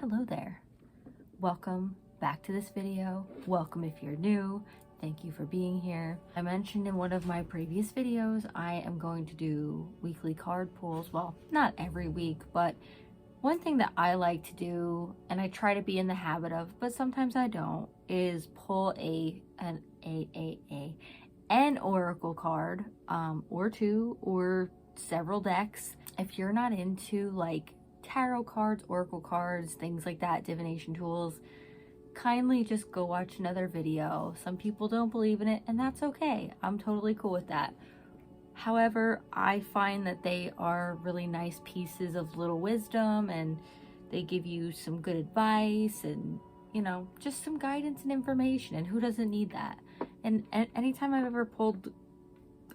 Hello there. Welcome back to this video. Welcome if you're new. Thank you for being here. I mentioned in one of my previous videos, I am going to do weekly card pulls. Well, not every week, but one thing that I like to do, and I try to be in the habit of, but sometimes I don't, is pull an oracle card, or two, or several decks. If you're not into like tarot cards, oracle cards, things like that, divination tools, kindly just go watch another video. Some people don't believe in it, and that's okay. I'm totally cool with that. However, I find that they are really nice pieces of little wisdom, and they give you some good advice and, you know, just some guidance and information, and who doesn't need that? And anytime I've ever pulled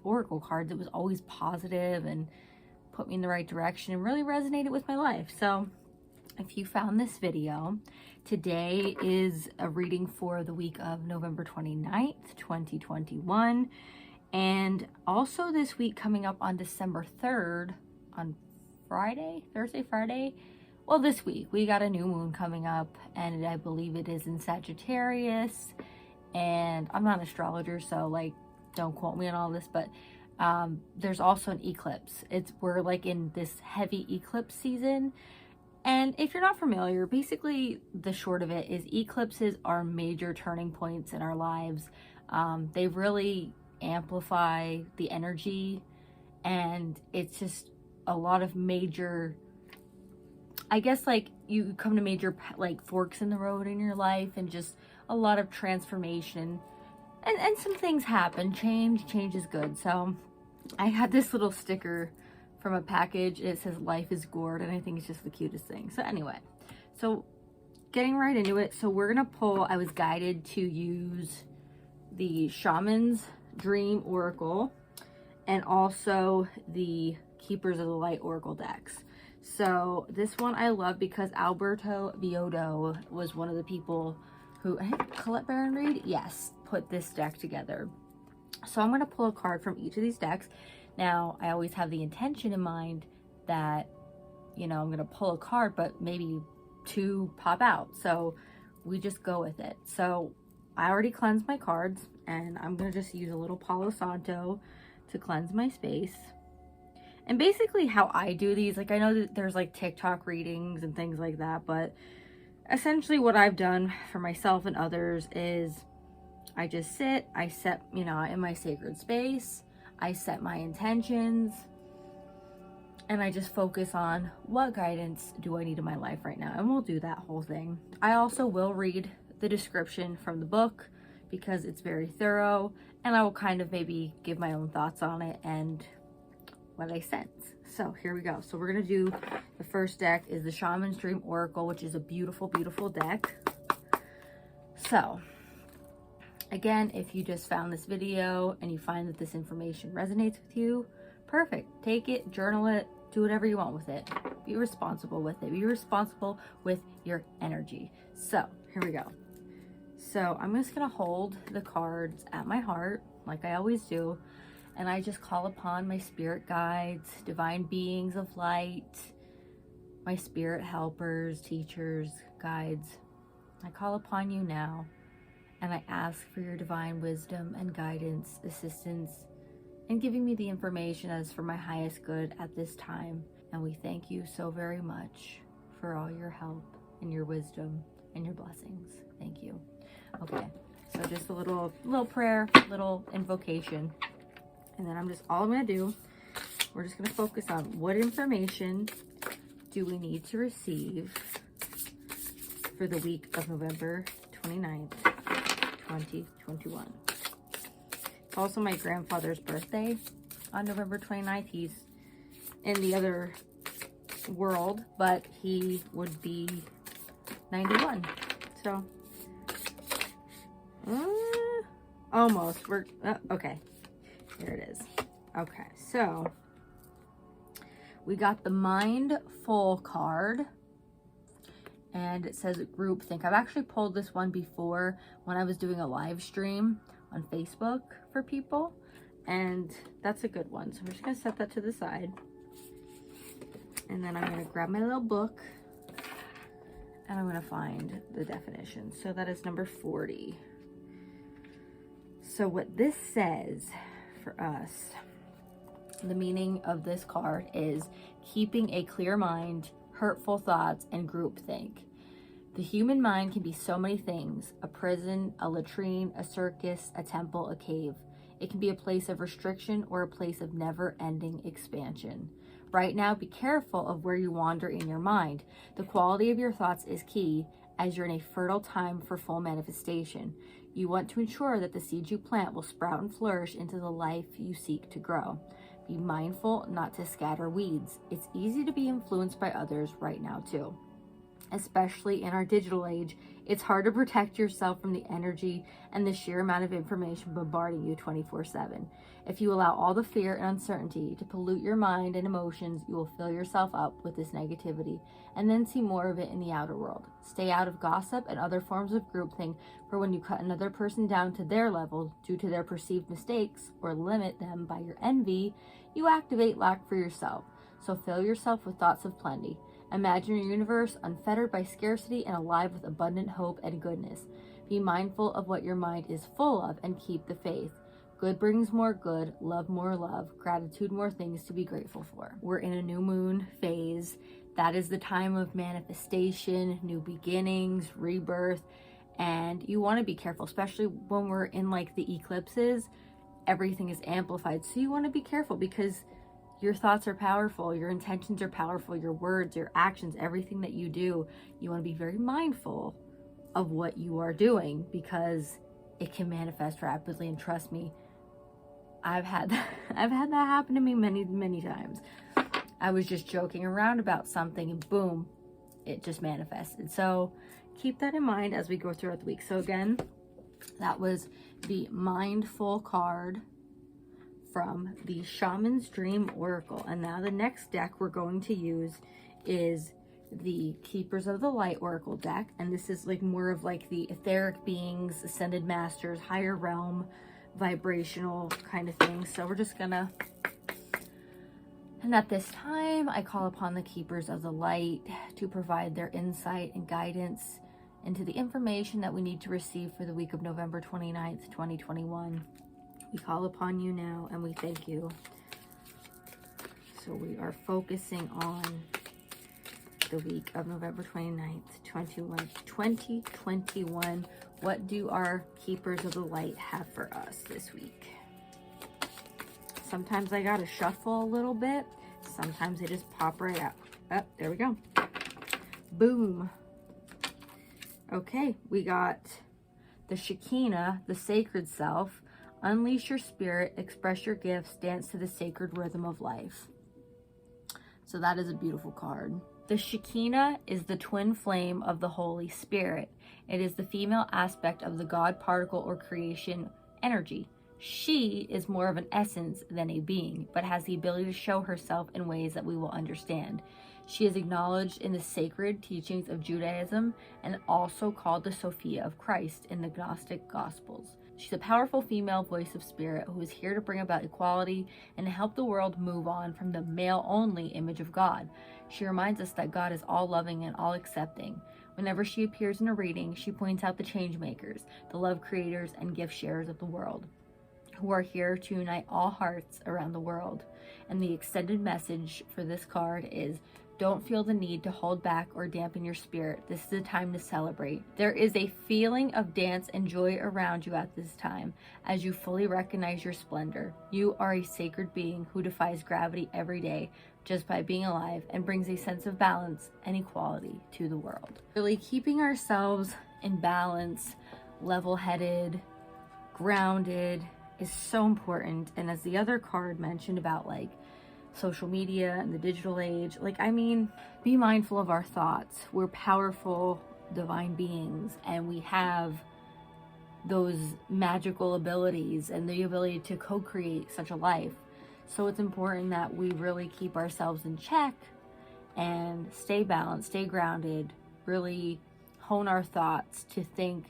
oracle cards, it was always positive and put me in the right direction and really resonated with my life. So if you found this video, today is a reading for the week of November 29th, 2021. And also this week coming up on December 3rd, on Thursday, Friday. Well, this week we got a new moon coming up, and I believe it is in Sagittarius. And I'm not an astrologer, so like, don't quote me on all this, but there's also an eclipse. We're like in this heavy eclipse season. And if you're not familiar, basically the short of it is eclipses are major turning points in our lives. They really amplify the energy, and it's just a lot of major, I guess, like you come to major like forks in the road in your life, and just a lot of transformation, and some things happen. Change is good. So I had this little sticker from a package, and it says life is gourd, and I think it's just the cutest thing. So anyway, so getting right into it. So we're gonna pull, I was guided to use the Shaman's Dream Oracle and also the Keepers of the Light Oracle decks. So this one I love because Alberto Viodo was one of the people who, I think Colette Baron Reed, yes, put this deck together. So I'm going to pull a card from each of these decks. Now, I always have the intention in mind that, you know, I'm going to pull a card, but maybe two pop out. So we just go with it. So I already cleansed my cards, and I'm going to just use a little Palo Santo to cleanse my space. And basically how I do these, like I know that there's like TikTok readings and things like that, but essentially what I've done for myself and others is I just sit, I set, you know, in my sacred space, I set my intentions, and I just focus on what guidance do I need in my life right now, and we'll do that whole thing. I also will read the description from the book because it's very thorough, and I will kind of maybe give my own thoughts on it and what I sense. So here we go. So we're going to do, the first deck is the Shaman's Dream Oracle, which is a beautiful, beautiful deck. So again, if you just found this video and you find that this information resonates with you, perfect. Take it, journal it, do whatever you want with it. Be responsible with it. Be responsible with your energy. So here we go. So I'm just going to hold the cards at my heart like I always do. And I just call upon my spirit guides, divine beings of light, my spirit helpers, teachers, guides. I call upon you now, and I ask for your divine wisdom and guidance, assistance, and giving me the information that is for my highest good at this time. And we thank you so very much for all your help and your wisdom and your blessings. Thank you. Okay, so just a little prayer, little invocation. And then all I'm gonna do, we're just gonna focus on what information do we need to receive for the week of November 29th, 2021. It's also my grandfather's birthday on November 29th. He's in the other world, but he would be 91. So, almost, okay. Here it is. Okay, so we got the Mindful card, and it says groupthink. I've actually pulled this one before when I was doing a live stream on Facebook for people, and that's a good one. So I'm just gonna set that to the side, and then I'm gonna grab my little book, And I'm going to find the definition. So that is number 40. So what this says for us, the meaning of this card is keeping a clear mind, hurtful thoughts, and groupthink. The human mind can be so many things: a prison, a latrine, a circus, a temple, a cave. It can be a place of restriction or a place of never-ending expansion. Right now, be careful of where you wander in your mind. The quality of your thoughts is key, as you're in a fertile time for full manifestation. You want to ensure that the seeds you plant will sprout and flourish into the life you seek to grow. Be mindful not to scatter weeds. It's easy to be influenced by others right now too. Especially in our digital age, it's hard to protect yourself from the energy and the sheer amount of information bombarding you 24/7. If you allow all the fear and uncertainty to pollute your mind and emotions, you will fill yourself up with this negativity and then see more of it in the outer world. Stay out of gossip and other forms of groupthink, for when you cut another person down to their level due to their perceived mistakes or limit them by your envy, you activate lack for yourself. So fill yourself with thoughts of plenty. Imagine your universe unfettered by scarcity and alive with abundant hope and goodness. Be mindful of what your mind is full of and keep the faith. Good brings more good, love more love, gratitude more things to be grateful for. We're in a new moon phase. That is the time of manifestation, new beginnings, rebirth, and you want to be careful, especially when we're in like the eclipses. Everything is amplified, so you want to be careful because your thoughts are powerful, your intentions are powerful, your words, your actions, everything that you do, you want to be very mindful of what you are doing because it can manifest rapidly. And trust me, I've had that happen to me many times. I was just joking around about something and boom, it just manifested. So keep that in mind as we go throughout the week. So again, that was the Mindful card from the Shaman's Dream Oracle. And now the next deck we're going to use is the Keepers of the Light Oracle deck. And this is like more of like the etheric beings, ascended masters, higher realm, vibrational kind of thing. So we're just gonna, and at this time, I call upon the Keepers of the Light to provide their insight and guidance into the information that we need to receive for the week of November 29th, 2021. We call upon you now and we thank you. So we are focusing on the week of November 29th, 2021. What do our Keepers of the Light have for us this week? Sometimes I gotta shuffle a little bit. Sometimes they just pop right out. Oh, there we go. Boom. Okay, we got the Shekinah, the sacred self. Unleash your spirit, express your gifts, dance to the sacred rhythm of life. So that is a beautiful card. The Shekinah is the twin flame of the Holy Spirit. It is the female aspect of the God particle or creation energy. She is more of an essence than a being, but has the ability to show herself in ways that we will understand. She is acknowledged in the sacred teachings of Judaism and also called the Sophia of Christ in the Gnostic Gospels. She's a powerful female voice of spirit who is here to bring about equality and to help the world move on from the male-only image of God. She reminds us that God is all-loving and all-accepting. Whenever she appears in a reading, she points out the change makers, the love creators, and gift sharers of the world, who are here to unite all hearts around the world. And the extended message for this card is, don't feel the need to hold back or dampen your spirit. This is a time to celebrate. There is a feeling of dance and joy around you at this time as you fully recognize your splendor. You are a sacred being who defies gravity every day just by being alive and brings a sense of balance and equality to the world. Really keeping ourselves in balance, level-headed, grounded is so important. And as the other card mentioned about like social media and the digital age, like, I mean, be mindful of our thoughts. We're powerful divine beings and we have those magical abilities and the ability to co-create such a life. So it's important that we really keep ourselves in check and stay balanced, stay grounded, really hone our thoughts to think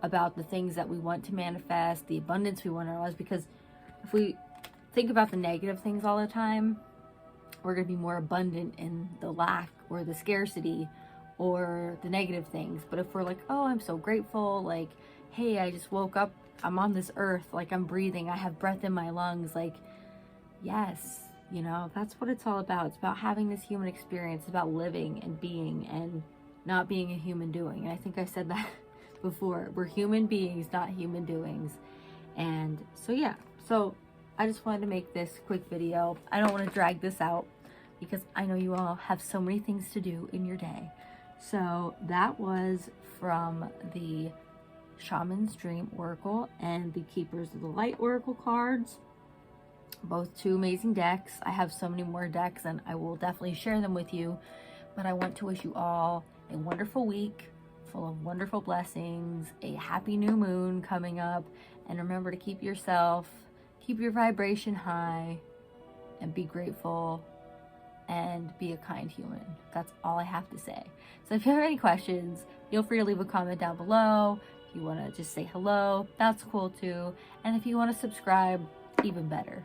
about the things that we want to manifest, the abundance we want in our lives, because if we think about the negative things all the time, we're going to be more abundant in the lack or the scarcity or the negative things. But if we're like, oh, I'm so grateful, like, hey, I just woke up, I'm on this earth, like I'm breathing, I have breath in my lungs, like, yes, you know, that's what it's all about. It's about having this human experience, it's about living and being and not being a human doing. And I think I said that before. We're human beings, not human doings. And so yeah, so I just wanted to make this quick video. I don't want to drag this out because I know you all have so many things to do in your day. So that was from the Shaman's Dream Oracle and the Keepers of the Light Oracle cards. Both two amazing decks. I have so many more decks and I will definitely share them with you. But I want to wish you all a wonderful week full of wonderful blessings, a happy new moon coming up, and remember to keep yourself, keep your vibration high, and be grateful and be a kind human. That's all I have to say. So if you have any questions, feel free to leave a comment down below. If you want to just say hello, that's cool too. And if you want to subscribe, even better.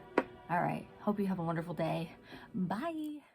All right, hope you have a wonderful day. Bye.